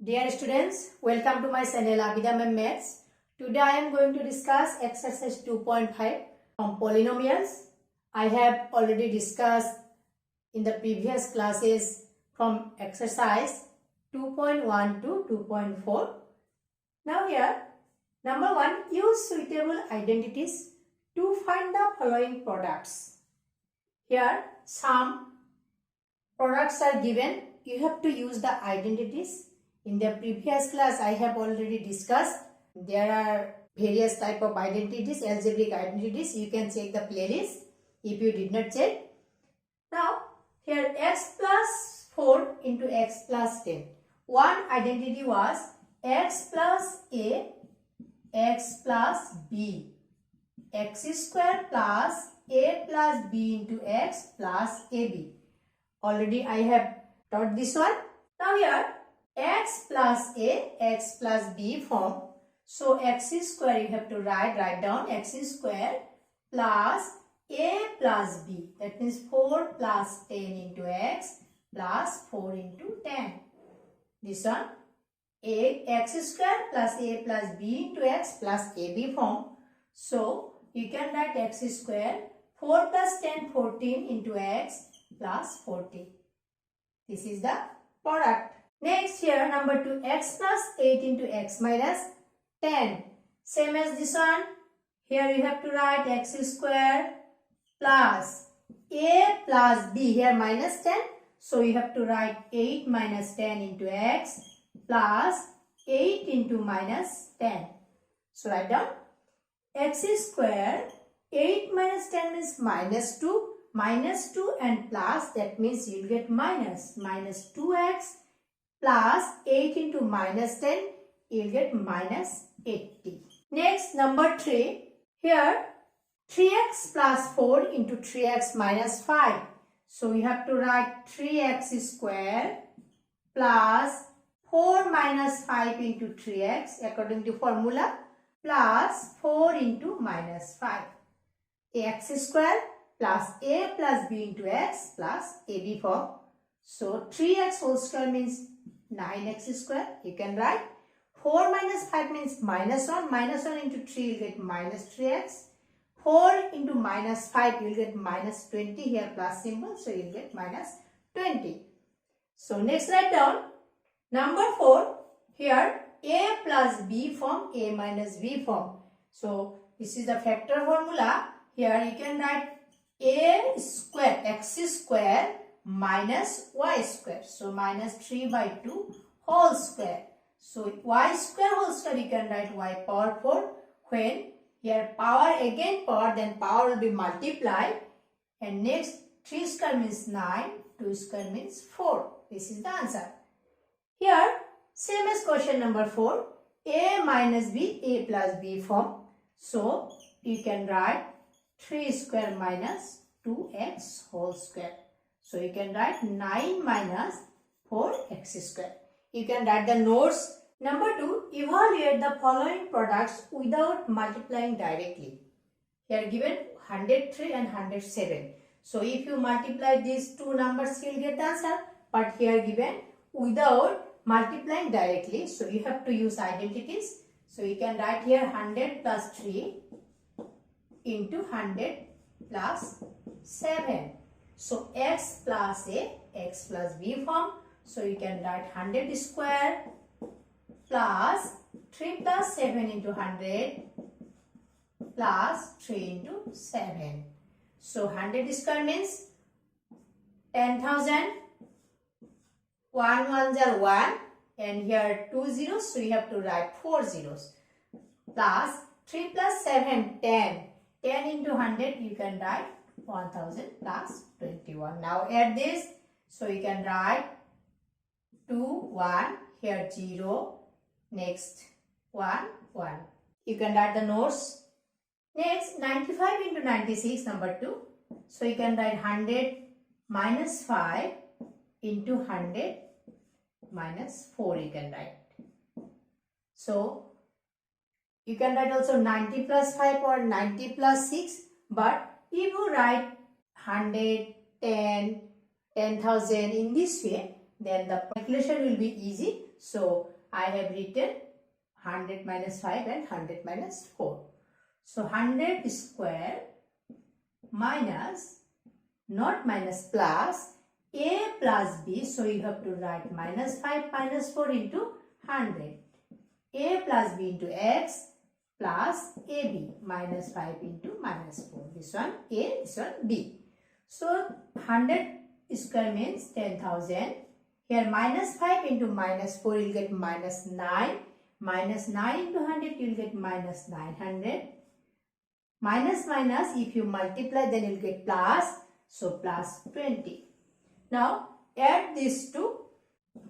Dear students, welcome to my channel Abida Maths. Today I am going to discuss exercise 2.5 from polynomials. I have already discussed in the previous classes from exercise 2.1 to 2.4. Now here, number 1, use suitable identities to find the following products. Here some products are given. You have to use the identities. In the previous class, I have already discussed there are various type of identities, algebraic identities. You can check the playlist if you did not check. Now, here x plus 4 into x plus 10. One identity was x plus a, x plus b, x square plus a plus b into x plus ab. Already I have taught this one. Now here, x plus a, x plus b form. So x square you have to write down x square plus a plus b. That means 4 plus 10 into x plus 4 into 10. This one x square plus a plus b into x plus ab form. So you can write x square 4 plus 10 14 into x plus 40. This is the product. Next here number 2 x plus 8 into x minus 10. Same as this one. Here you have to write x square plus a plus b. Here minus 10. So you have to write 8 minus 10 into x plus 8 into minus 10. So write down x square 8 minus 10 means minus 2. Minus 2 and plus, that means you will get minus 2x plus 8 into minus 10, you will get minus 80. Next, number 3. Here, 3x plus 4 into 3x minus 5. So, we have to write 3x square plus 4 minus 5 into 3x according to formula plus 4 into minus 5. X square plus a plus b into x plus ab form. So, 3x whole square means 9x square. You can write 4 minus 5 means minus 1. Minus 1 into 3 you will get minus 3x. 4 into minus 5 you will get minus 20. Here plus symbol. So, you will get minus 20. So, next write down number 4. Here a plus b form, a minus b form. So, this is the factor formula. Here you can write a square, x square minus y square. So, minus 3 by 2 whole square. So, y square whole square you can write y power 4. When here power again power, then power will be multiplied. And next 3 square means 9, 2 square means 4. This is the answer. Here same as question number 4. A minus b, a plus b form. So, you can write 3 square minus 2x whole square. So, you can write 9 minus 4x square. You can write the notes. Number 2, evaluate the following products without multiplying directly. Here given 103 and 107. So, if you multiply these two numbers, you will get the answer. But here given without multiplying directly. So, you have to use identities. So, you can write here 100 plus 3 into 100 plus 7. So, x plus a, x plus b form. So, you can write 100 square plus 3 plus 7 into 100 plus 3 into 7. So, 100 square means 10,000. 1 ones are 1 and here 2 zeros. So, you have to write 4 zeros plus 3 plus 7, 10. 10 into 100 you can write 1000 plus 21. Now add this. So you can write 2, 1, here 0, next 1, 1. You can write the notes. Next 95 into 96 number 2. So you can write 100 minus 5 into 100 minus 4 you can write. So you can write also 90 plus 5 or 90 plus 6. But if you write 100, 10, 10,000 in this way, then the calculation will be easy. So I have written 100 minus 5 and 100 minus 4. So 100 square minus, not minus, plus a plus b. So you have to write minus 5 minus 4 into 100. A plus b into x plus ab minus 5 into minus 4. This one a, this one b. So 100 square means 10,000. Here minus 5 into minus 4 you will get minus 9. Minus 9 into 100 you will get minus 900. Minus minus, if you multiply then you will get plus. So plus 20. Now add this to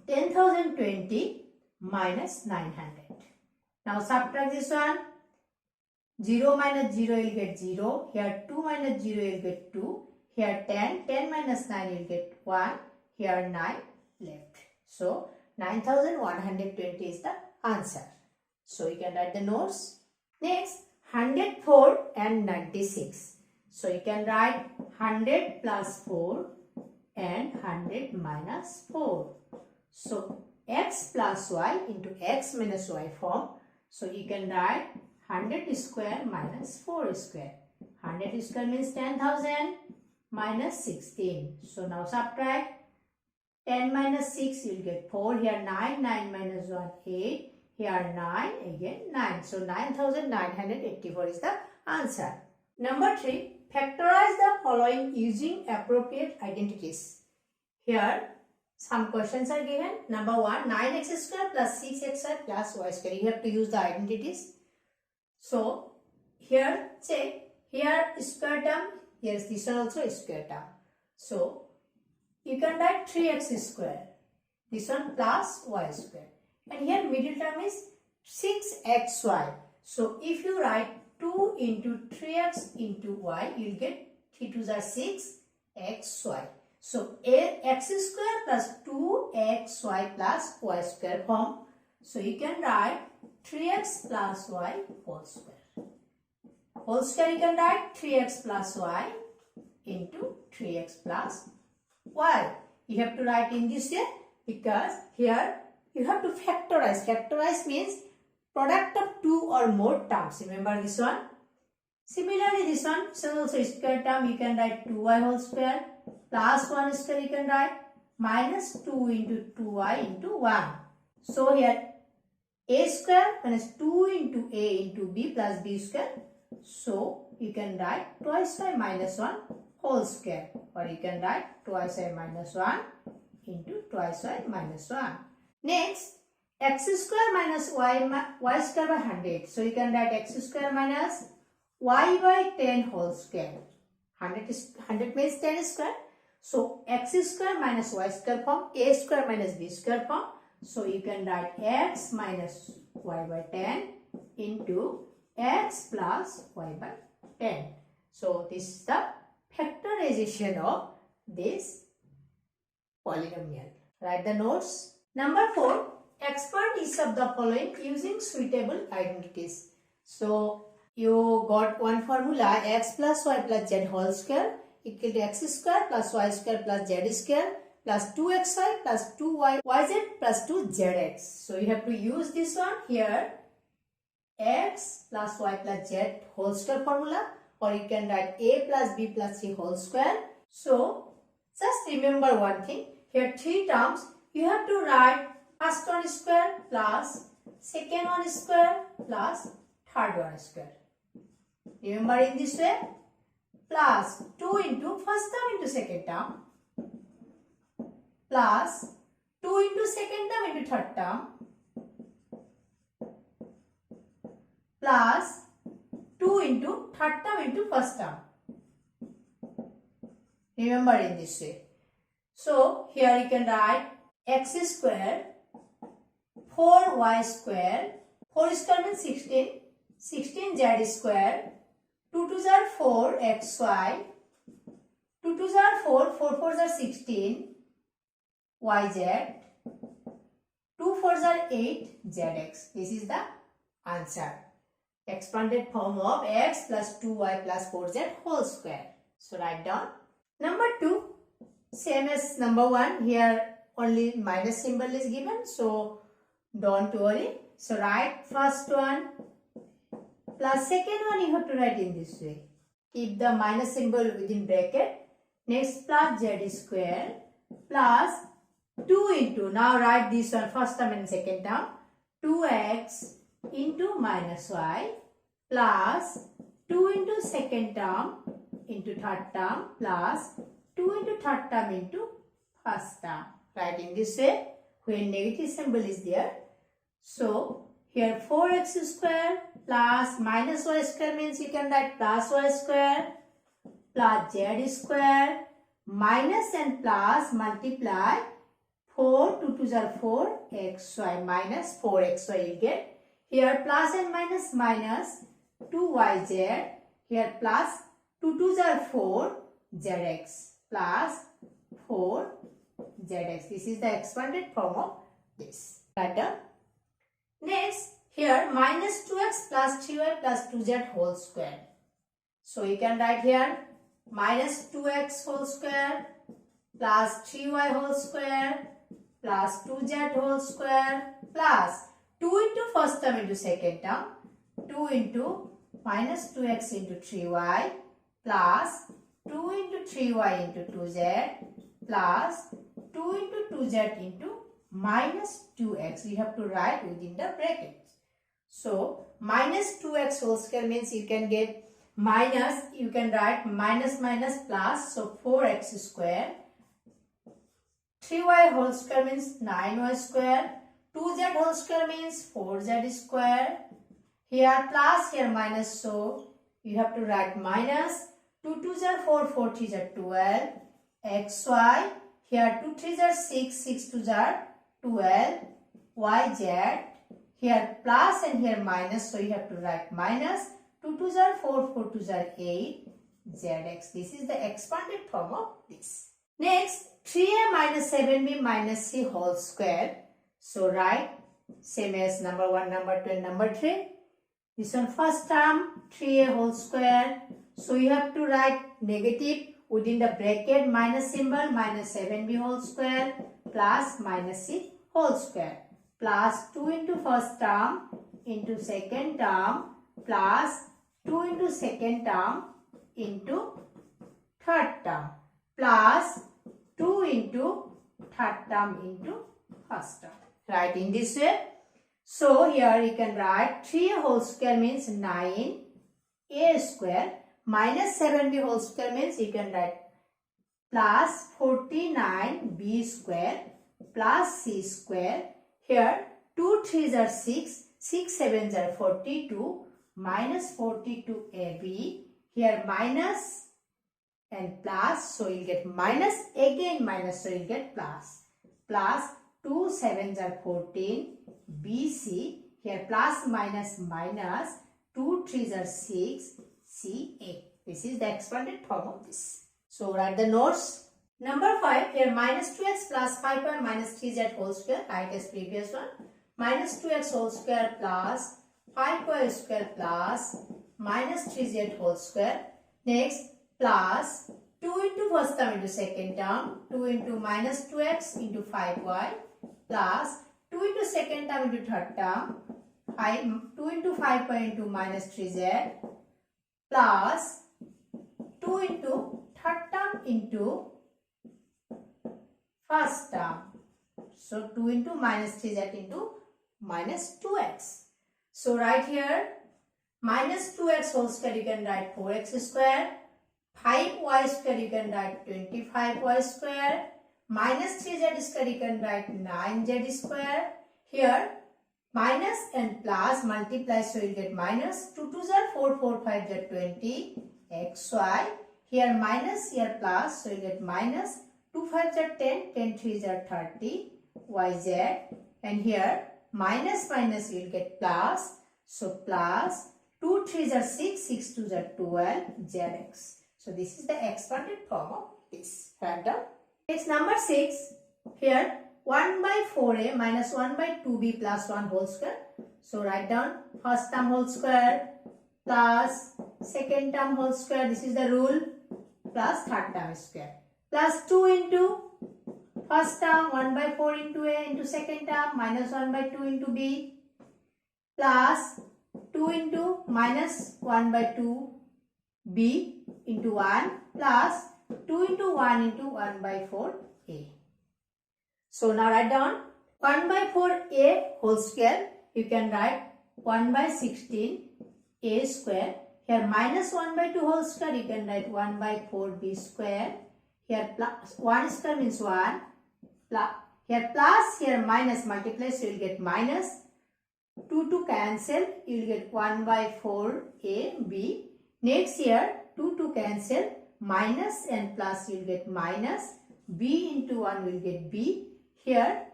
10,020 minus 900. Now subtract this one. 0 minus 0 you will get 0. Here 2 minus 0 you will get 2. Here 10. 10 minus 9 you will get 1. Here 9 left. So 9,120 is the answer. So you can write the notes. Next 104 and 96. So you can write 100 plus 4 and 100 minus 4. So x plus y into x minus y form. So you can write 100 square minus 4 square. 100 square means 10,000 minus 16. So now subtract. 10 minus 6 you will get 4. Here 9. 9 minus 1 8. Here 9. Again 9. So 9,984 is the answer. Number 3. Factorize the following using appropriate identities. Here some questions are given. Number 1. 9x square plus 6xy plus y square. You have to use the identities. So here check. Here square term. Here this one also is square term. So you can write 3x square. This one plus y square. And here middle term is 6xy. So if you write 2 into 3x into y, you will get 3 2s are 6 xy. So x square plus 2xy plus y square form. So you can write 3x plus y whole square. Whole square you can write 3x plus y into 3x plus y. You have to write in this way because here you have to factorize. Factorize means product of two or more terms. Remember this one. Similarly this one is also square term. You can write 2y whole square plus 1 square you can write minus 2 into 2y into 1. So here a square minus 2 into a into b plus b square. So you can write twice y minus 1 whole square, or you can write twice y minus 1 into twice y minus 1. Next, x square minus y square by 100. So you can write x square minus y by 10 whole square. 100 means 10 square. So x square minus y square form, a square minus b square form. So you can write x minus y by 10 into x plus y by 10. So this is the factorization of this polynomial. Write the notes. Number 4. Expand each of the following using suitable identities. So you got one formula, x plus y plus z whole square equal to x square plus y square plus z square plus 2xy plus 2yz plus 2zx. So you have to use this one here, x plus y plus z whole square formula, or you can write a plus b plus c whole square. So just remember one thing, here 3 terms, you have to write first one square plus second one square plus third one square. Remember in this way, plus 2 into first term into second term plus 2 into second term into third term plus 2 into third term into first term. Remember in this way. So here you can write x square 4y square, 4 square means 16, 16z square, 2 2s are 4 xy, 2 2s are 4, 4 4s are 16 yz, 2 4s are 8 zx. This is the answer. Expanded form of x plus 2y plus 4z whole square. So write down. Number 2, same as number 1, here only minus symbol is given. So Don't worry. So write first one plus second one you have to write in this way. Keep the minus symbol within bracket. Next plus z square plus 2 into, now write this one first term and second term, 2x into minus y plus 2 into second term into third term plus 2 into third term into first term. Write in this way when negative symbol is there. So here 4x square plus minus y square means you can write plus y square plus z square minus and plus multiply 4 2 2s are 4 xy minus 4xy you get. Here plus and minus minus 2yz. Here plus 2 2s are 4 zx plus 4 zx. This is the expanded form of this pattern. Next, here minus 2x plus 3y plus 2z whole square. So you can write here minus 2x whole square plus 3y whole square plus 2z whole square plus 2 into first term into second term, 2 into minus 2x into 3y plus 2 into 3y into 2z plus 2 into 2z into minus 2x. You have to write within the brackets. So minus 2x whole square means you can get minus, you can write minus minus plus, so 4x square. 3y whole square means 9y square. 2z whole square means 4z square. Here plus, here minus, so you have to write minus. 2 2s are 4, 4 3s are 12. xy. Here 2 3s are 6, 6 2s are 12. yz. Here plus and here minus, so you have to write minus. 2 2s are 4, 4 2s are 8. zx. This is the expanded form of this. Next, 3a minus 7b minus c whole square. So write same as number 1, number 2 and number 3. This one first term 3a whole square. So you have to write negative within the bracket minus symbol minus 7b whole square plus minus c whole square plus 2 into first term into second term plus 2 into second term into third term plus 2 into third term into first term. Write in this way. So here you can write 3a whole square means 9a square minus 7b whole square means you can write plus 49b square plus c square. Here 2 3s are 6, 6 7s are 42 minus 42ab. Here minus and plus, so you get minus, again minus, so you get plus. Plus 2 7s are 14 bc. Here plus minus minus 2 3s are 6 ca. This is the expanded form of this. So write the notes. Number 5, here minus 2x plus 5y minus 3z whole square. Write as previous one. Minus 2x whole square plus 5y square plus minus 3z whole square. Next, plus 2 into first term into second term, 2 into minus 2x into 5y plus 2 into second term into third term, 2 into 5y into minus 3z plus 2 into third term into first term. So 2 into minus 3z into minus 2x. So right here minus 2x whole square you can write 4x square. 5y square you can write 25y square. Minus 3z square you can write 9z square. Here minus and plus multiply, so you get minus. 2 2s are 4, 4 5s are 20 xy. Here minus, here plus, so you get minus. 2 5s are 10, 10 3s are 30 yz. And here minus minus you will get plus, so plus 2 3s are 6, 6 2s are 12 zx. So this is the expanded form of this. Write down. Next number 6. Here 1 by 4a minus 1 by 2b plus 1 whole square. So write down first term whole square plus second term whole square. This is the rule. Plus third term square. Plus 2 into first term 1 by 4 into A into second term minus 1 by 2 into B plus 2 into minus 1 by 2 B into 1 plus 2 into 1 into 1 by 4 A. So now write down 1 by 4 A whole square. You can write 1 by 16 A square. Here minus 1 by 2 whole square, you can write 1 by 4 B square. Here plus 1 square means 1. Here plus, here minus, multiply, so you will get minus. 2 to cancel, you will get 1 by 4 A B. Next here 2 to cancel, minus and plus, you will get minus. B into 1 will get B. Here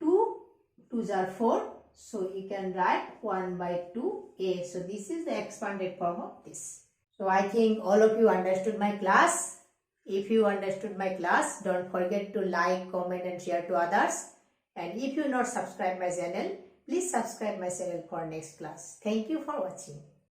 2 2s are 4. So you can write 1 by 2A. So this is the expanded form of this. So I think all of you understood my class. If you understood my class, don't forget to like, comment and share to others. And if you not subscribe my channel, please subscribe my channel for next class. Thank you for watching.